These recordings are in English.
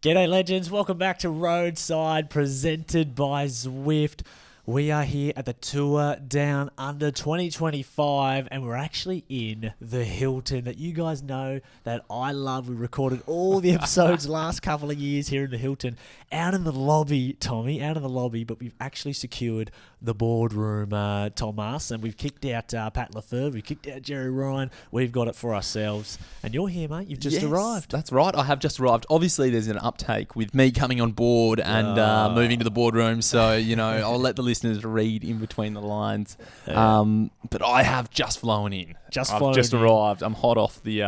G'day legends, welcome back to Roadside, presented by Zwift. We are here at the Tour Down Under 2025 and we're actually in the Hilton that you guys know that I love. We recorded all the episodes the last couple of years here in the Hilton. Out in the lobby, Tommy, out in the lobby, but we've actually secured the boardroom, Thomas, and we've kicked out Pat Lefebvre, we've kicked out Jerry Ryan, we've got it for ourselves. And you're here, mate, you've just arrived. That's right, I have just arrived. Obviously, there's an uptake with me coming on board and moving to the boardroom, so, you know, I'll let the listeners read in between the lines. But I have just flown in. I've just arrived. I'm hot off the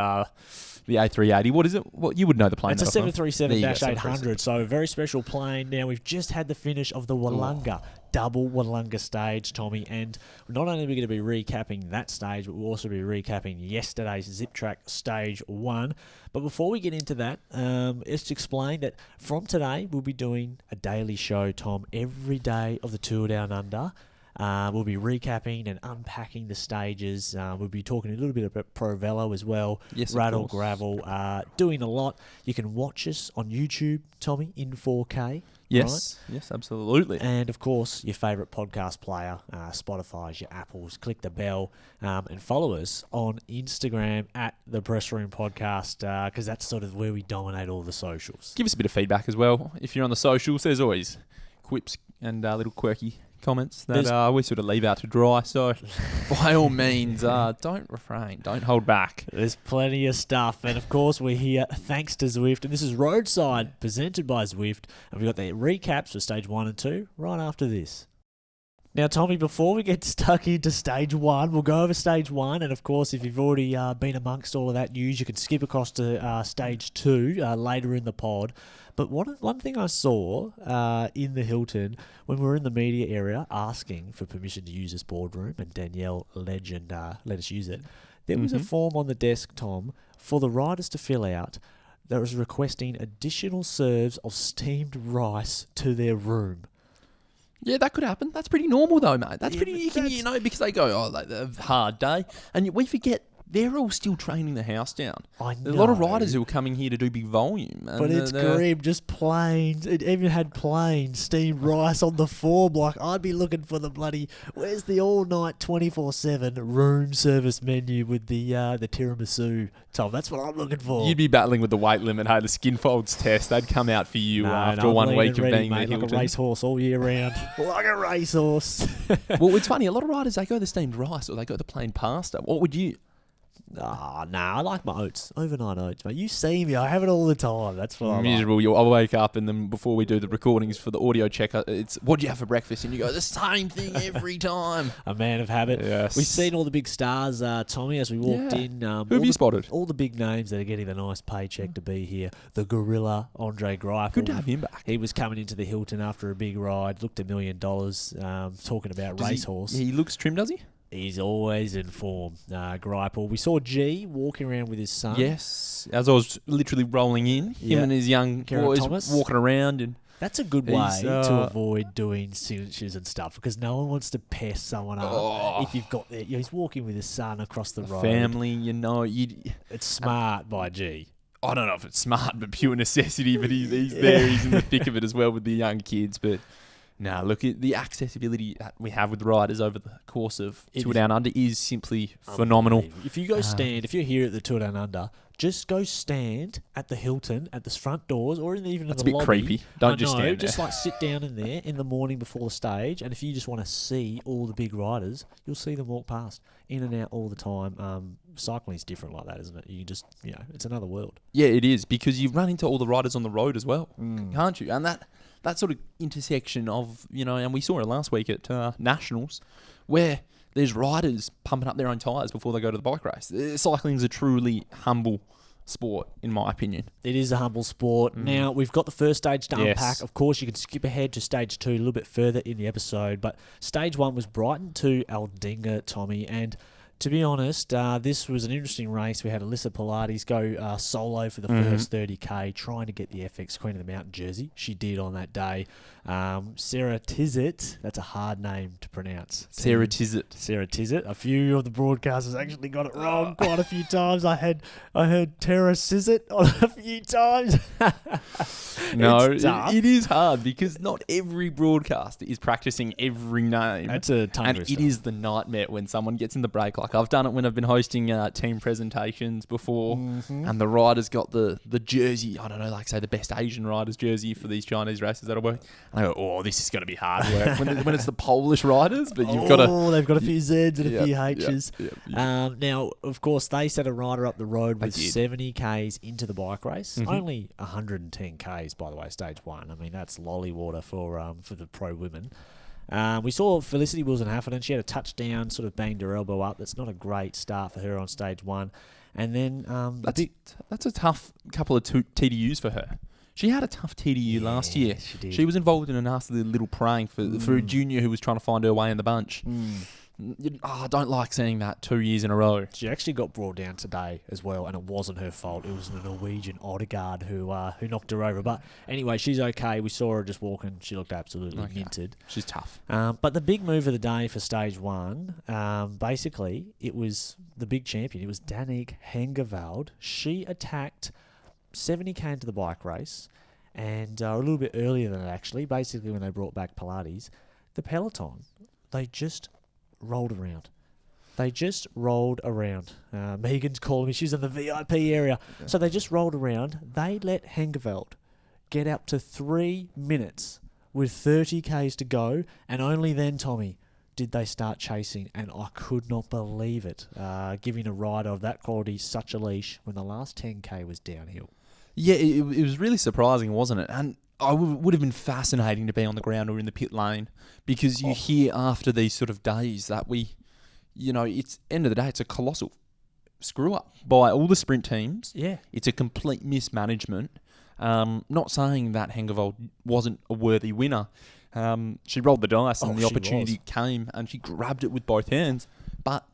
A380. What is it? What you would know the plane. It's a 737-800, so a very special plane. Now, we've just had the finish of the Wollonga, double Wollonga stage, Tommy, and not only are we going to be recapping that stage, but we'll also be recapping yesterday's Zip Track Stage 1. But before we get into that, let's explain that from today, we'll be doing a daily show, Tom, every day of the Tour Down Under. We'll be recapping and unpacking the stages. We'll be talking a little bit about Pro Velo as well. Yes, Rattle, Gravel, doing a lot. You can watch us on YouTube, Tommy, in 4K. Yes, right? yes, absolutely. And, of course, your favourite podcast player, Spotify's, your Apples. Click the bell and follow us on Instagram at thepressroompodcast because that's sort of where we dominate all the socials. Give us a bit of feedback as well. If you're on the socials, there's always quips and little quirky comments that we sort of leave out to dry. So, by all means, don't refrain. Don't hold back. There's plenty of stuff. And, of course, we're here thanks to Zwift. And this is Roadside, presented by Zwift. And we've got the recaps for Stage 1 and 2 right after this. Now, Tommy, before we get stuck into Stage 1, we'll go over Stage 1. And, of course, if you've already been amongst all of that news, you can skip across to Stage 2 later in the pod. But one thing I saw in the Hilton, when we were in the media area asking for permission to use this boardroom, and Danielle Legend let us use it, there was a form on the desk, Tom, for the riders to fill out that was requesting additional serves of steamed rice to their room. Yeah, that could happen. That's pretty normal, though, mate. That's pretty, you know, because they go, like, a hard day. And we forget they're all still training the house down. I know. There's a lot of riders who are coming here to do big volume. But it's grim, just plain. It even had plain steamed rice on the form. Like, I'd be looking for the bloody, where's the all-night 24/7 room service menu with the tiramisu, Tom? That's what I'm looking for. You'd be battling with the weight limit. Hey, the skin folds test, they'd come out for you after 1 week of being mate, the like a racehorse all year round. Like a racehorse. Well, it's funny. A lot of riders, they go the steamed rice or they go the plain pasta. What would you... I like my oats. Overnight oats, mate. You see me. I have it all the time. That's what I'm miserable. like. I'll wake up and then before we do the recordings for the audio checker, it's, what do you have for breakfast? And you go, the same thing every time. A man of habit. Yes. We've seen all the big stars, Tommy, as we walked in. Who have you spotted? All the big names that are getting the nice paycheck to be here. The gorilla, Andre Greipel. Good to have him back. He was coming into the Hilton after a big ride. Looked $1 million. Talking about racehorse. He looks trim, does he? He's always in form, Greipel. We saw G walking around with his son. Yes. As I was literally rolling in, him and his young boys Thomas. walking around. And that's a good way to avoid doing signatures and stuff because no one wants to pest someone up. If you've got he's walking with his son across the road. Family, you know. It's smart by G. I don't know if it's smart, but pure necessity. But he's there. He's in the thick of it as well with the young kids. But... no, look, the accessibility that we have with riders over the course of Tour Down Under is simply phenomenal. If you go stand, if you're here at the Tour Down Under, just go stand at the Hilton, at the front doors, or even in the lobby. That's a bit creepy. Don't just stand there. Just like sit down in there in the morning before the stage, and if you just want to see all the big riders, you'll see them walk past, in and out all the time. Cycling is different like that, isn't it? You just, it's another world. Yeah, it is, because you've run into all the riders on the road as well, can't you? And that sort of intersection of, and we saw it last week at Nationals, where there's riders pumping up their own tyres before they go to the bike race. Cycling is a truly humble sport, in my opinion. It is a humble sport. Now, we've got the first stage to unpack. Of course, you can skip ahead to stage 2 a little bit further in the episode, but stage 1 was Brighton to Aldinga, Tommy, and... to be honest, this was an interesting race. We had Alyssa Pilates go solo for the first 30k, trying to get the FX Queen of the Mountain jersey. She did on that day. Sarah Tizet, that's a hard name to pronounce. Sarah Tizet. Sarah Tizet. A few of the broadcasters actually got it wrong quite a few times. I heard Tara Sizet on a few times. No, It's tough. it is hard because not every broadcaster is practicing every name. That's a tongue And twister. it is the nightmare when someone gets in the break. Like I've done it when I've been hosting team presentations before, and the rider's got the jersey. I don't know, like say the best Asian rider's jersey for these Chinese races that I work. And I go, oh, this is going to be hard work when it's the Polish riders, but you've got to. Oh, they've got a few Zs and a few Yep, Hs. yep. Now, of course, they set a rider up the road They with did. 70 Ks into the bike race. Mhm. Only 110 Ks, by the way, stage one. I mean, that's lolly water for the pro women. We saw Felicity Wilson-Hafferton. She had a touchdown, sort of banged her elbow up. That's not a great start for her on stage one. And then That's a tough couple of TDUs for her. She had a tough TDU last year. She did. She was involved in a nasty little praying for a junior who was trying to find her way in the bunch. I don't like seeing that 2 years in a row. She actually got brought down today as well, and it wasn't her fault. It was the Norwegian Odegaard who knocked her over. But anyway, she's okay. We saw her just walking. She looked absolutely minted. She's tough. But the big move of the day for stage one, basically, it was the big champion. It was Danique Hengeveld. She attacked 70k into the bike race, and a little bit earlier than that, actually, basically when they brought back Pilates, the peloton, they just rolled around. Megan's calling me. She's in the VIP area. Yeah. So they just rolled around. They let Hengeveld get up to 3 minutes with 30 Ks to go. And only then, Tommy, did they start chasing. And I could not believe it, giving a rider of that quality such a leash when the last 10K was downhill. Yeah, it was really surprising, wasn't it? And I would have been fascinating to be on the ground or in the pit lane because you hear after these sort of days that it's end of the day, it's a colossal screw up by all the sprint teams. Yeah. It's a complete mismanagement. Not saying that Hengeveld wasn't a worthy winner. She rolled the dice and the opportunity came and she grabbed it with both hands. But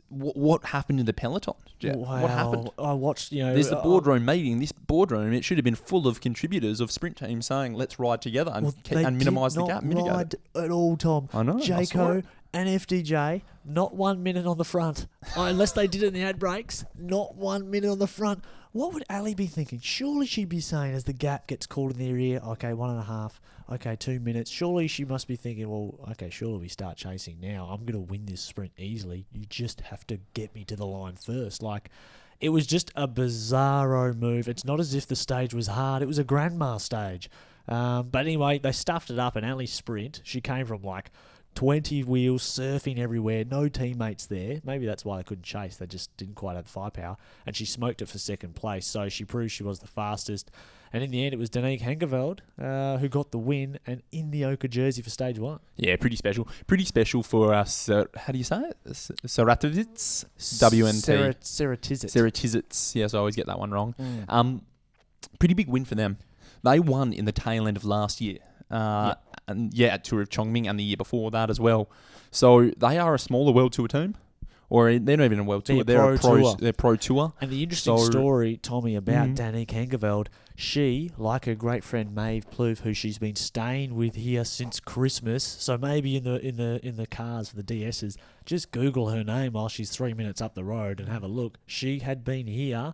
what happened in the peloton? Wow. What happened? I watched, There's the boardroom meeting. This boardroom, it should have been full of contributors of sprint teams saying, let's ride together and minimise the gap. Mitigate ride at all, Tom. I know. Jayco and FDJ, not 1 minute on the front. Unless they did it in the ad breaks, not 1 minute on the front. What would Ali be thinking? Surely she'd be saying as the gap gets called in their ear, okay, 1.5, okay, 2 minutes. Surely she must be thinking, well, okay, surely we start chasing now. I'm going to win this sprint easily. You just have to get me to the line first. Like, it was just a bizarro move. It's not as if the stage was hard. It was a grandma stage. But anyway, they stuffed it up, and Ali's sprint, she came from like 20 wheels, surfing everywhere, no teammates there. Maybe that's why they couldn't chase. They just didn't quite have the firepower. And she smoked it for second place. So she proved she was the fastest. And in the end, it was Danique Hengeveld who got the win and in the ochre jersey for stage one. Yeah, pretty special. Pretty special for us. How do you say it? Seratovits? WNT. Seratovits. Yes, I always get that one wrong. Pretty big win for them. They won in the tail end of last year. At Tour of Chongming and the year before that as well. So they are a smaller World Tour team. Or they're not even a World Tour. They're a Pro Tour. And the interesting story, Tommy, about Danique Hengeveld, she, like her great friend Maeve Plouffe, who she's been staying with here since Christmas, so maybe in the cars for the DSs, just Google her name while she's 3 minutes up the road and have a look. She had been here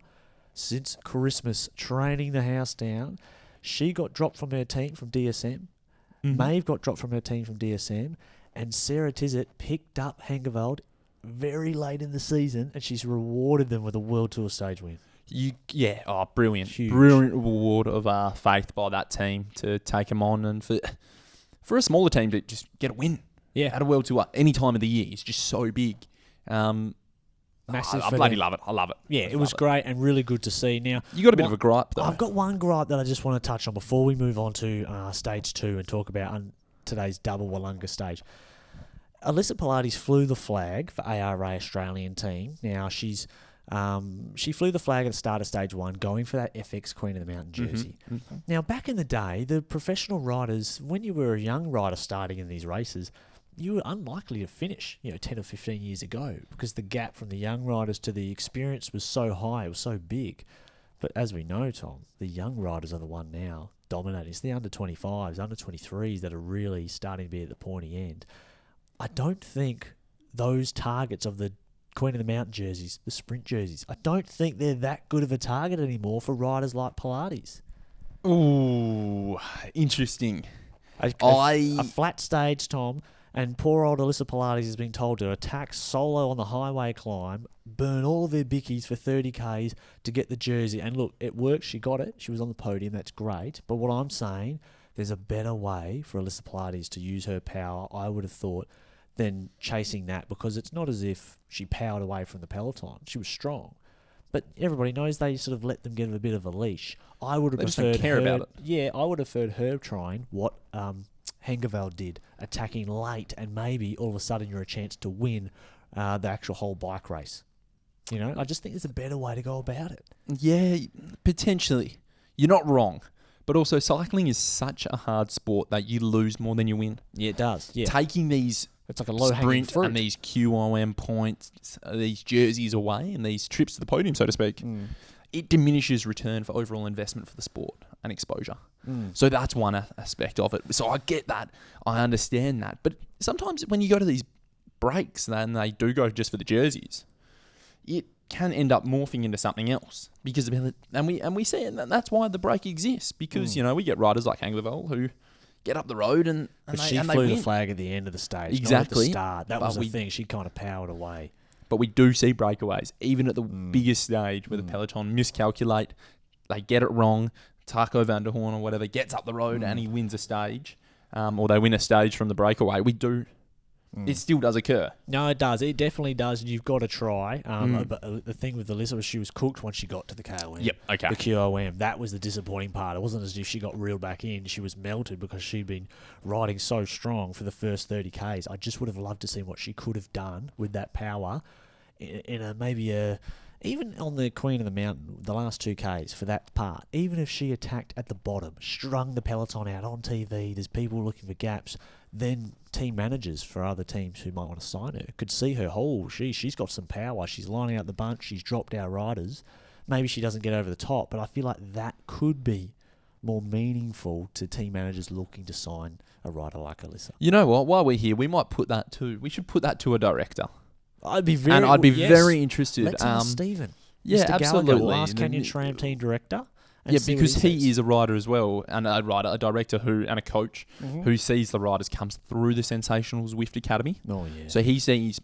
since Christmas, training the house down. She got dropped from her team from DSM. Maeve got dropped from her team from DSM. And Sarah Tizet picked up Hengeveld very late in the season, and she's rewarded them with a World Tour stage win. Brilliant. Huge. Brilliant reward of faith by that team to take them on, and for a smaller team to just get a win at a World Tour any time of the year is just so big. Massive. I bloody love it. I love it. Yeah, it was great and really good to see. Now, you got a bit of a gripe, though. I've got one gripe that I just want to touch on before we move on to stage two and talk about today's double Wollonga stage. Alyssa Pilates flew the flag for ARA Australian team. Now, she flew the flag at the start of stage one, going for that FX Queen of the Mountain jersey. Now, back in the day, the professional riders, when you were a young rider starting in these races, you were unlikely to finish, 10 or 15 years ago, because the gap from the young riders to the experience was so high, it was so big. But as we know, Tom, the young riders are the one now dominating. It's the under 25s, under 23s that are really starting to be at the pointy end. I don't think those targets of the Queen of the Mountain jerseys, the sprint jerseys, I don't think they're that good of a target anymore for riders like Pilates. Ooh, interesting. A flat stage, Tom, and poor old Alyssa Pilates has been told to attack solo on the highway climb, burn all of their bickies for 30Ks to get the jersey. And look, it worked. She got it. She was on the podium. That's great. But what I'm saying, there's a better way for Alyssa Pilates to use her power, I would have thought, than chasing that, because it's not as if she powered away from the peloton. She was strong. But everybody knows they sort of let them get a bit of a leash. I would have They just don't preferred care her, about it. Yeah, I would have preferred her trying what Hengeveld did, attacking late, and maybe all of a sudden you're a chance to win the actual whole bike race. You know, I just think there's a better way to go about it. Yeah, potentially. You're not wrong. But also, cycling is such a hard sport that you lose more than you win. Yeah, it does. Yeah, Taking these it's like a low-hanging sprint fruit. and these QOM points, these jerseys away, and these trips to the podium, so to speak, it diminishes return for overall investment for the sport and exposure. So that's one aspect of it. So I get that. I understand that. But sometimes when you go to these breaks, then they do go just for the jerseys, it can end up morphing into something else, because we see it, and that's why the break exists, because you know, we get riders like Anglevel who get up the road and she flew the flag at the end of the stage, exactly, not at the start. That was the thing. She kind of powered away. But we do see breakaways, even at the biggest stage, where the peloton miscalculate, they get it wrong. Taco van der Hoorn or whatever gets up the road and he wins a stage, or they win a stage from the breakaway. We do. It still does occur. No, it does. It definitely does. And you've got to try. But the thing with Alyssa was she was cooked once she got to the KOM. Yep, okay. The QOM. That was the disappointing part. It wasn't as if she got reeled back in. She was melted because she'd been riding so strong for the first 30Ks. I just would have loved to see what she could have done with that power even on the Queen of the Mountain, the last 2Ks for that part, even if she attacked at the bottom, strung the peloton out on TV, there's people looking for gaps, then team managers for other teams who might want to sign her could see her, she's got some power, she's lining out the bunch, she's dropped our riders. Maybe she doesn't get over the top, but I feel like that could be more meaningful to team managers looking to sign a rider like Alyssa. You know what? While we're here, we might put that to... We should put that to a director. I'd be very interested. Let's ask Stephen. Yeah, Mr. absolutely. Gallagher, last Canyon SRAM team director. Yeah, because he is a rider as well, and a director and a coach who sees the riders comes through the Sensational Zwift Academy. Oh yeah. So he sees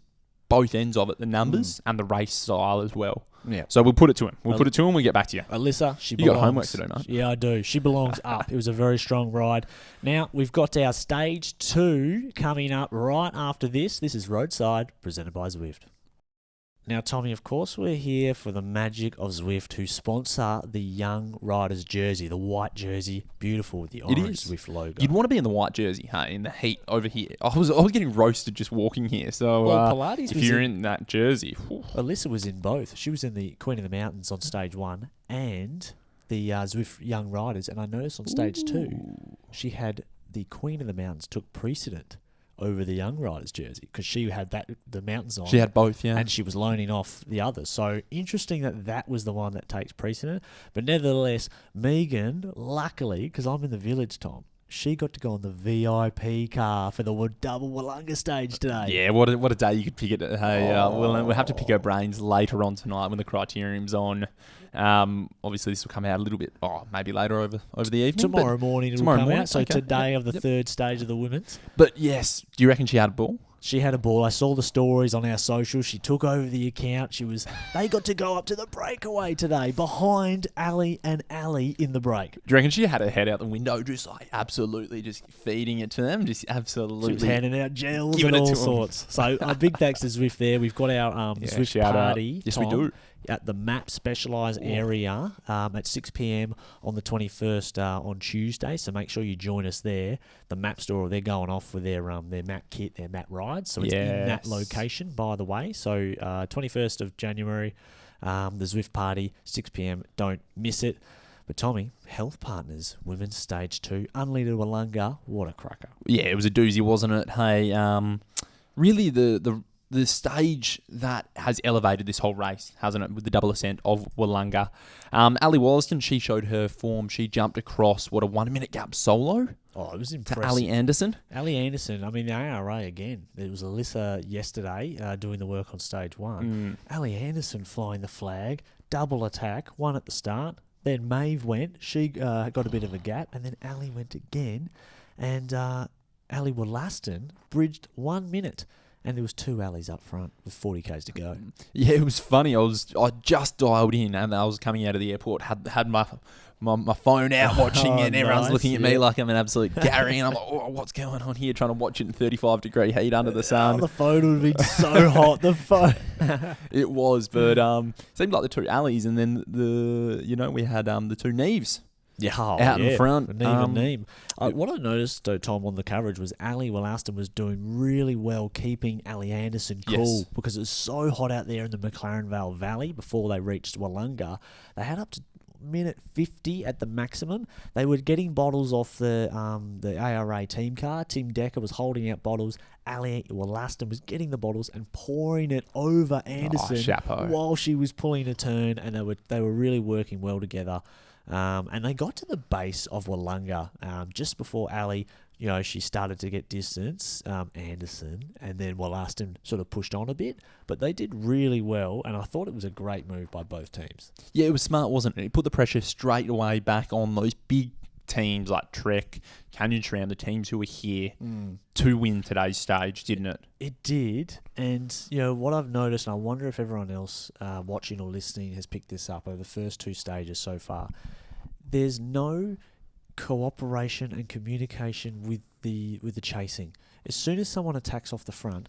both ends of it, the numbers and the race style as well. Yeah. So we'll put it to him. We'll get back to you. Alyssa, you got homework to do, mate. Yeah, I do. She belongs up. It was a very strong ride. Now, we've got our stage 2 coming up right after this. This is Roadside, presented by Zwift. Now, Tommy, of course, we're here for the magic of Zwift, who sponsor the young riders' jersey, the white jersey, beautiful with the orange Zwift logo. You'd want to be in the white jersey, hey, in the heat over here. I was getting roasted just walking here. So Pilates if you're in that jersey, Alyssa was in both. She was in the Queen of the Mountains on stage 1 and the Zwift Young Riders, and I noticed on stage 2, she had the Queen of the Mountains took precedent over the Young Riders jersey because she had the mountains on. She had both, yeah. And she was loaning off the others. So interesting that was the one that takes precedent. But nevertheless, Megan, luckily, because I'm in the village, Tom, she got to go on the VIP car for the double Wollonga stage today. Yeah, what a day you could pick it. Hey, we'll have to pick our brains later on tonight when the criterium's on. Obviously, this will come out a little bit, maybe later over the evening. Tomorrow morning it'll come out. So okay. Today of the third stage of the women's. But yes, do you reckon she had a ball? She had a ball. I saw the stories on our socials. She took over the account. They got to go up to the breakaway today behind Ali and Ali in the break. Do you reckon she had her head out the window, just like absolutely just feeding it to them? Just absolutely. She was handing out gels and all sorts. So a big thanks to Zwift there. We've got our Zwift party. Yes, we do. At the MAP Specialised area at 6 p.m. on the 21st on Tuesday. So make sure you join us there. The MAP store, they're going off with their MAP kit, their MAP rides. So it's in that location, by the way. So 21st of January, the Zwift party, 6 p.m. Don't miss it. But Tommy, Health Partners, Women's Stage 2, unleaded Wollonga. What a cracker. Yeah, it was a doozy, wasn't it? Hey, really the stage that has elevated this whole race, hasn't it, with the double ascent of Wollonga. Ali Wollaston, she showed her form. She jumped across, a 1 minute gap solo. Oh, it was impressive. To Ali Anderson. Ali Anderson, I mean, the ARA again. It was Alyssa yesterday doing the work on stage 1. Ali Anderson flying the flag, double attack, one at the start, Then Maeve went. She got a bit of a gap. And then Ali went again. And Ali Wollaston bridged 1 minute. And there was 2 Alis up front with 40 Ks to go. Yeah, it was funny. I just dialed in and I was coming out of the airport, had my phone out watching it, and everyone's looking at me like I'm an absolute Gary, and I'm like, oh, what's going on here? Trying to watch it in 35-degree heat under the sun. The phone would be so hot. The phone. It was, but seemed like the 2 Alis, and then we had the 2 Neves. Out in front. Neem. What I noticed, though, Tom, on the coverage was Ali Wollaston was doing really well keeping Ali Anderson cool because it was so hot out there in the McLaren Vale Valley before they reached Wollonga. They had up to minute 50 at the maximum. They were getting bottles off the ARA team car. Tim Decker was holding out bottles. Ali Wollaston was getting the bottles and pouring it over Anderson while she was pulling a turn, and they were really working well together. And they got to the base of Wollonga just before Ali, she started to get distance, Anderson, and then Wollaston sort of pushed on a bit. But they did really well, and I thought it was a great move by both teams. Yeah, it was smart, wasn't it? It put the pressure straight away back on those big teams like Trek, Canyon SRAM, the teams who were here to win today's stage, didn't it? It did. And, what I've noticed, and I wonder if everyone else watching or listening has picked this up over the first 2 stages so far, there's no cooperation and communication with the chasing. As soon as someone attacks off the front,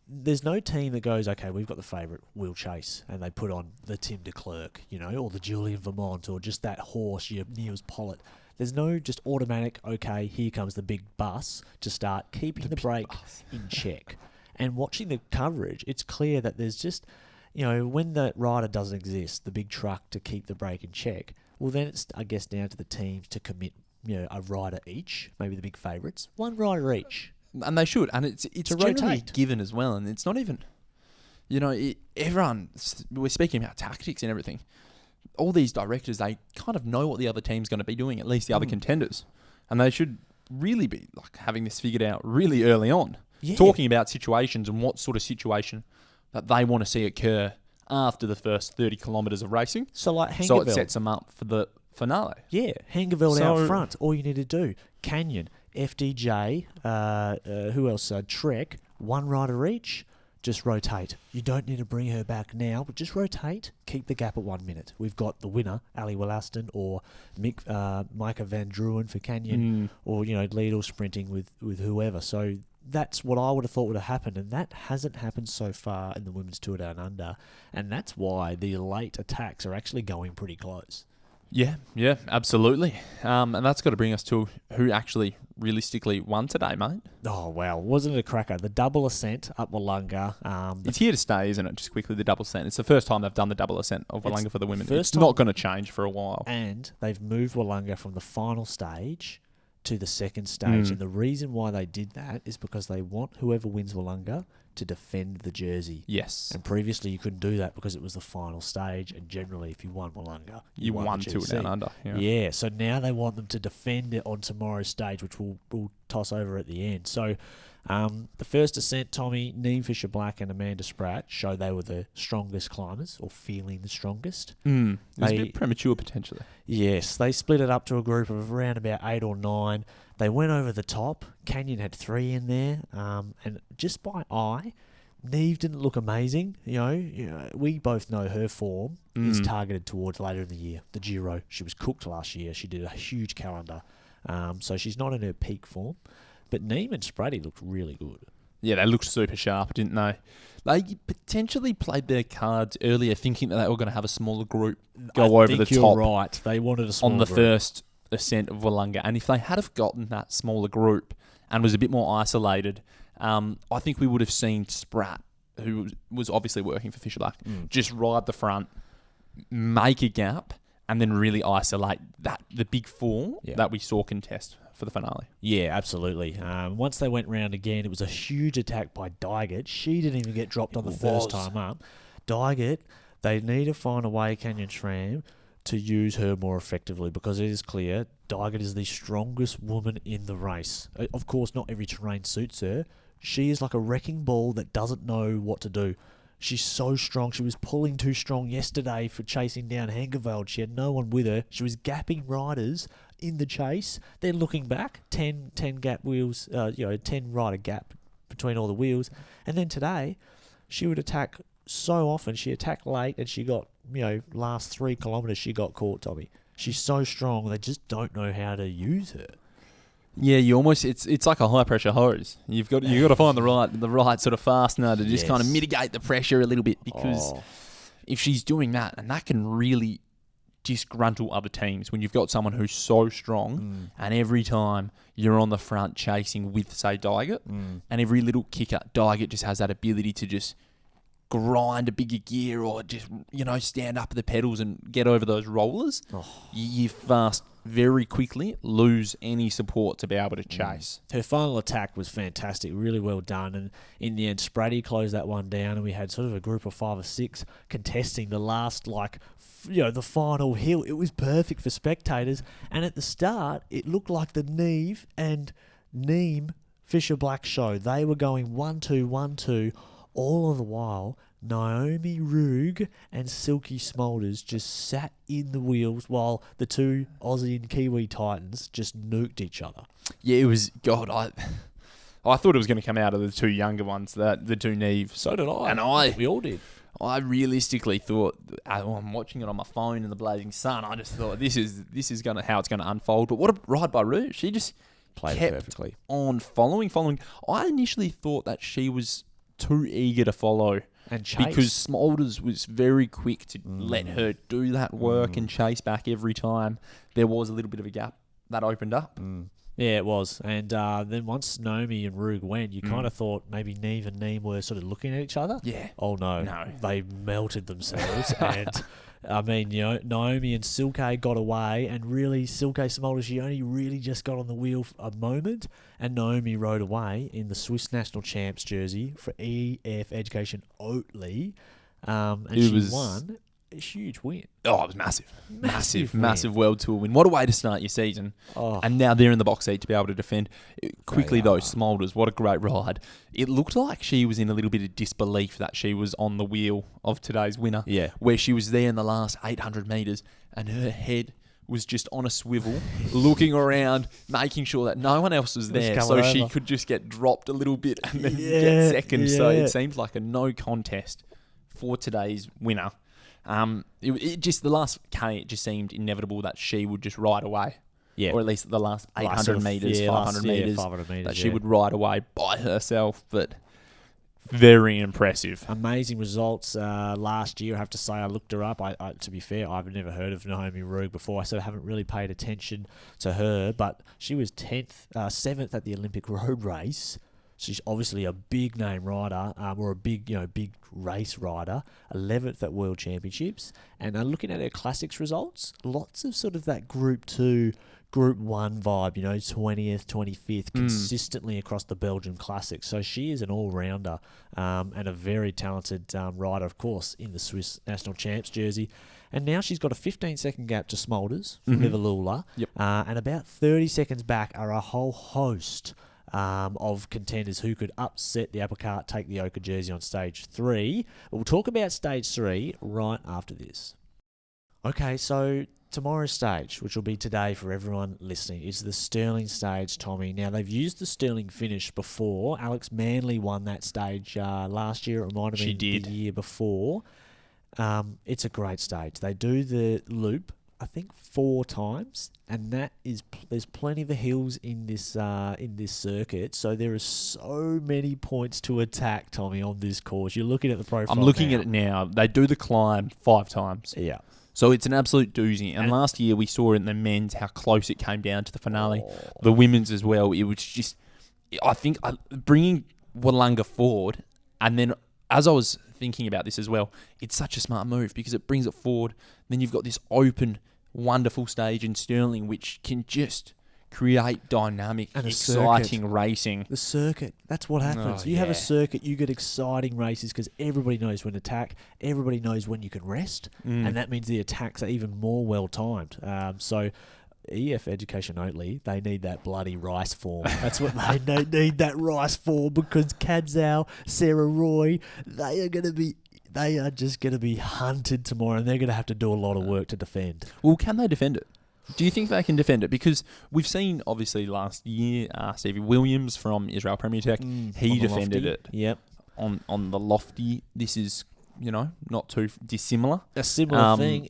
there's no team that goes, okay, we've got the favourite, we'll chase, and they put on the Tim de Klerk, or the Julian Vermont, or just that horse, your Niels Pollitt. There's no just automatic, okay, here comes the big bus to start keeping the brake in check. And watching the coverage, it's clear that there's just, when the rider doesn't exist, the big truck to keep the brake in check, well, then it's, I guess, down to the teams to commit, a rider each, maybe the big favourites, 1 rider each. And they should. And it's generally given as well. And it's not even, everyone, we're speaking about tactics and everything. All these directors, they kind of know what the other team's going to be doing, at least the other contenders. And they should really be having this figured out really early on. Yeah. Talking about situations and what sort of situation that they want to see occur after the first 30 kilometres of racing. So Hangeveld. So it sets them up for the finale. Yeah, Hangeveld out front. All you need to do. Canyon, FDJ, who else? Trek, 1 rider each. Just rotate. You don't need to bring her back now, but just rotate. Keep the gap at 1 minute. We've got the winner, Ali Wollaston, or Micah Van Druen for Canyon, or Lidl sprinting with whoever. So that's what I would have thought would have happened, and that hasn't happened so far in the Women's Tour Down Under, and that's why the late attacks are actually going pretty close. Yeah, absolutely. And that's got to bring us to who actually realistically won today, mate. Oh, wow. Wasn't it a cracker? The double ascent up Wollonga. It's here to stay, isn't it? Just quickly, the double ascent. It's the first time they've done the double ascent of Wollonga for the women. It's not going to change for a while. And they've moved Wollonga from the final stage to the second stage. And the reason why they did that is because they want whoever wins Wollonga to defend the jersey. Yes. And previously you couldn't do that because it was the final stage, and generally if you won Wollonga, you won Tour Down Under. Yeah, so now they want them to defend it on tomorrow's stage, which we'll toss over at the end. So the first ascent, Tommy, Niamh Fisher-Black and Amanda Spratt showed they were the strongest climbers, or feeling the strongest. It was a bit premature potentially. Yes, they split it up to a group of around about 8 or 9. They went over the top. Canyon had 3 in there, and just by eye, Niamh didn't look amazing. We both know her form is targeted towards later in the year. The Giro, she was cooked last year. She did a huge calendar, so she's not in her peak form. But Niamh and Spratty looked really good. Yeah, they looked super sharp, didn't they? They potentially played their cards earlier, thinking that they were going to have a smaller group go over the top. You're right. They wanted a smaller on the group. First ascent of Wollonga, and if they had have gotten that smaller group and was a bit more isolated, I think we would have seen Spratt, who was obviously working for Fisher-Black, just ride the front, make a gap, and then really isolate the big 4 that we saw contest for the finale. Yeah, absolutely. Once they went round again, it was a huge attack by Dygert. She didn't even get dropped on the first time up. Dygert, they need to find a way, Canyon SRAM, to use her more effectively, because it is clear Dygert is the strongest woman in the race. Of course, not every terrain suits her. She is like a wrecking ball that doesn't know what to do. She's so strong. She was pulling too strong yesterday for chasing down Hengeveld. She had no one with her. She was gapping riders in the chase. Then looking back, 10 gap wheels, 10 rider gap between all the wheels. And then today, she would attack so often. She attacked late and she got, last 3 kilometres she got caught, Tommy. She's so strong. They just don't know how to use her. Yeah, you almost it's like a high pressure hose. You've got to find the right sort of fastener to just kind of mitigate the pressure a little bit, because if she's doing that, and that can really disgruntle other teams when you've got someone who's so strong and every time you're on the front chasing with, say, Dygert, and every little kicker, Dygert just has that ability to just grind a bigger gear or just, stand up at the pedals and get over those rollers. You fast very quickly lose any support to be able to chase. Her final attack was fantastic, really well done, and in the end Spratty closed that one down, and we had sort of a group of 5 or 6 contesting the last, the final hill. It was perfect for spectators, and at the start it looked like the Neve and Neem Fisher Black show. They were going 1-2, 1-2 all of the while. Naomi Rug and Silky Smoulders just sat in the wheels while the 2 Aussie and Kiwi Titans just nuked each other. Yeah, it was, God, I thought it was going to come out of the 2 younger ones, the 2 Neve. So did I. We all did. I realistically thought, I'm watching it on my phone in the blazing sun, I just thought this is how it's going to unfold. But what a ride by Rug. She just played kept perfectly on following. I initially thought that she was too eager to follow. And chase. Because Smoulders was very quick to let her do that work and chase back every time there was a little bit of a gap that opened up. Yeah, it was. And then once Naomi and Rug went, you kind of thought maybe Neve and Neem were sort of looking at each other. Yeah. Oh, no. They melted themselves. And, Naomi and Silke got away. And really, Silke Smoulders, she only really just got on the wheel for a moment. And Naomi rode away in the Swiss National Champs jersey for EF Education Oatly. And she won a huge win. Oh, it was massive World Tour win. What a way to start your season. Oh. And now they're in the box seat to be able to defend. Quickly though, Smoulders, what a great ride. It looked like she was in a little bit of disbelief that she was on the wheel of today's winner. Yeah. Where she was there in the last 800 metres and her head was just on a swivel, looking around, making sure that no one else was there, so she could just get dropped a little bit and then get second. So it seems like a no contest for today's winner. It just, the last K, it just seemed inevitable that she would just ride away. Yeah. Or at least the last 800 metres, 500 metres, 500 metres, that she would ride away by herself. But very impressive. Amazing results last year, I have to say. I looked her up. To be fair, I've never heard of Naomi Rug before, so I haven't really paid attention to her. But she was 7th at the Olympic road race. She's obviously a big name rider, or a big race rider. 11th at World Championships, and looking at her classics results, lots of sort of that Group 2, Group 1 vibe. 20th, 25th, consistently across the Belgian classics. So she is an all-rounder and a very talented rider, of course, in the Swiss National Champs jersey. And now she's got a 15-second gap to Smoulders from Liverlula, and about 30 seconds back are a whole host of contenders who could upset the apple cart, take the ochre jersey on stage 3. But we'll talk about stage 3 right after this. Okay, so tomorrow's stage, which will be today for everyone listening, is the Stirling stage, Tommy. Now, they've used the Stirling finish before. Alex Manley won that stage last year. It might have been the year before. It's a great stage. They do the loop, I think, 4 times, and that is there's plenty of hills in this circuit, so there are so many points to attack, Tommy, on this course. You're looking at the profile. I'm looking at it now. They do the climb 5 times. Yeah. So it's an absolute doozy. And last year we saw in the men's how close it came down to the finale. The women's as well. It was just, I think, bringing Wollonga forward, and then as I was thinking about this as well, it's such a smart move because it brings it forward. Then you've got this open, wonderful stage in Stirling, which can just create dynamic, and exciting racing. The circuit, that's what happens. You have a circuit, you get exciting races because everybody knows when to attack, everybody knows when you can rest, and that means the attacks are even more well-timed. So EF Education Oatly, they need that bloody rice form. That's what they need, that rice form, because Kadzal, Sarah Roy, they are going to be they are just going to be hunted tomorrow, and they're going to have to do a lot of work to defend. Well, can they defend it? Do you think they can defend it? Because we've seen, obviously, last year, Stevie Williams from Israel Premier Tech, he defended it. Yep. On the lofty. This is, not too dissimilar. A similar thing.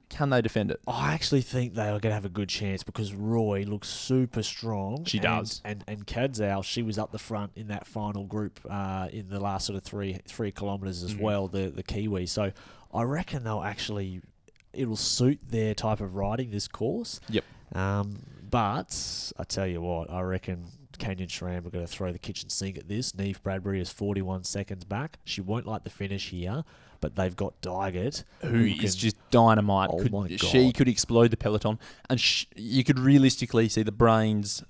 Can they defend it? I actually think they are going to have a good chance because Roy looks super strong. She does. And Kadzal, she was up the front in that final group in the last sort of 3 kilometres as well, the Kiwi. So I reckon it'll suit their type of riding, this course. Yep. But I tell you what, I reckon Canyon SRAM are going to throw the kitchen sink at this. Neve Bradbury is 41 seconds back. She won't like the finish here, but they've got Dygert, who is just dynamite. Oh my God. She could explode the peloton, and you could realistically see the brains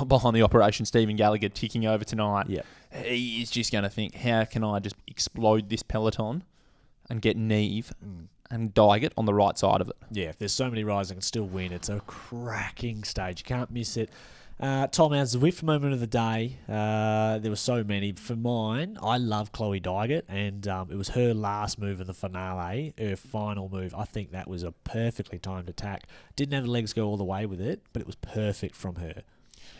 behind the operation, Stephen Gallagher, ticking over tonight. Yeah. He is just going to think, how can I just explode this peloton and get Neve and Dygert on the right side of it? Yeah, if there's so many riders that can still win, it's a cracking stage. You can't miss it. Tom, our Zwift moment of the day, there were so many. For mine, I love Chloe Dygert, and it was her last move in the finale, her final move. I think that was a perfectly timed attack. Didn't have the legs go all the way with it, but it was perfect from her.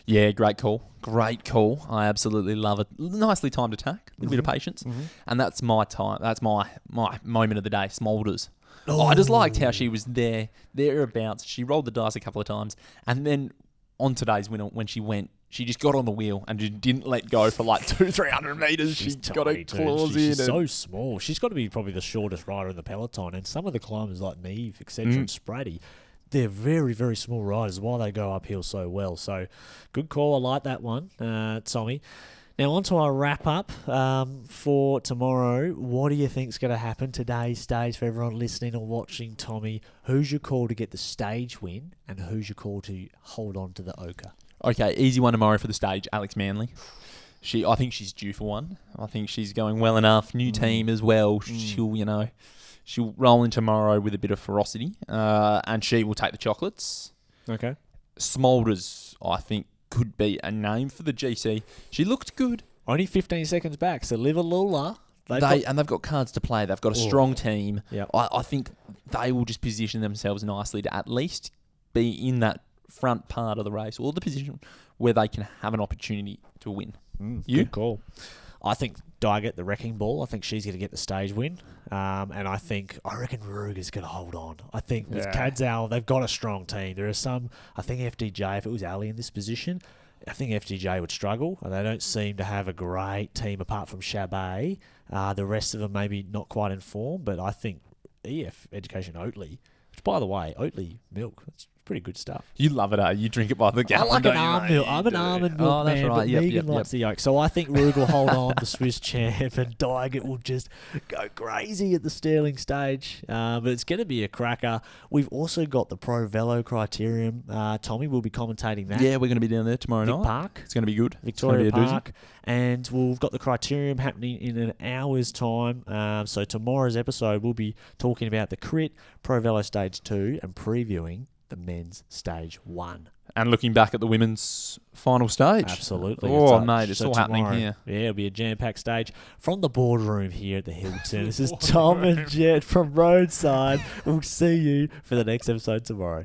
Yeah, great call. Great call. I absolutely love it. Nicely timed attack, a little bit of patience. And that's my time. That's my moment of the day, Smulders. Oh, I just liked how she was thereabouts. She rolled the dice a couple of times, and then on today's winner, when she went, she just got on the wheel and just didn't let go for like 200-300 metres. She's got her claws in. She's so small. She's got to be probably the shortest rider in the peloton. And some of the climbers like Neve, etc., and Spratty, they're very, very small riders while they go uphill so well. So good call. I like that one, Tommy. Now, on to our wrap-up for tomorrow. What do you think's going to happen today's stage for everyone listening or watching, Tommy? Who's your call to get the stage win, and who's your call to hold on to the ochre? Okay, easy one tomorrow for the stage, Alex Manley. I think she's due for one. I think she's going well enough. New team as well. She'll roll in tomorrow with a bit of ferocity, and she will take the chocolates. Okay. Smulders, I think, could be a name for the GC. She looked good. Only 15 seconds back, so Liva Lula. They've got cards to play. They've got a strong team. Yep. I think they will just position themselves nicely to at least be in that front part of the race, or the position where they can have an opportunity to win. Good call. I think Dygert, the wrecking ball, I think she's going to get the stage win. And I reckon Ruger's going to hold on. I think with Kadzal, they've got a strong team. There are some, I think FDJ, if it was Ali in this position, I think FDJ would struggle. They don't seem to have a great team apart from Chabet. The rest of them maybe not quite in form, but I think EF Education Oatly, which by the way, Oatly milk, it's pretty good stuff. You love it, eh? You drink it by the gallon. I like an almond milk. I'm an almond milk man, right. But Megan likes the yolk. So I think Rug will hold on, the Swiss champ, and Dygert will just go crazy at the Stirling stage. But it's going to be a cracker. We've also got the Pro Velo Criterium. Tommy will be commentating that. Yeah, we're going to be down there tomorrow night. Park. It's going to be good. Victoria Park. And we've got the Criterium happening in an hour's time. So tomorrow's episode, we'll be talking about the Crit, Pro Velo Stage 2, and previewing the men's stage 1. And looking back at the women's final stage. Absolutely. Oh, mate, it's all happening here. Yeah, it'll be a jam-packed stage from the boardroom here at the Hilton. This is Tom and Jet from Roadside. We'll see you for the next episode tomorrow.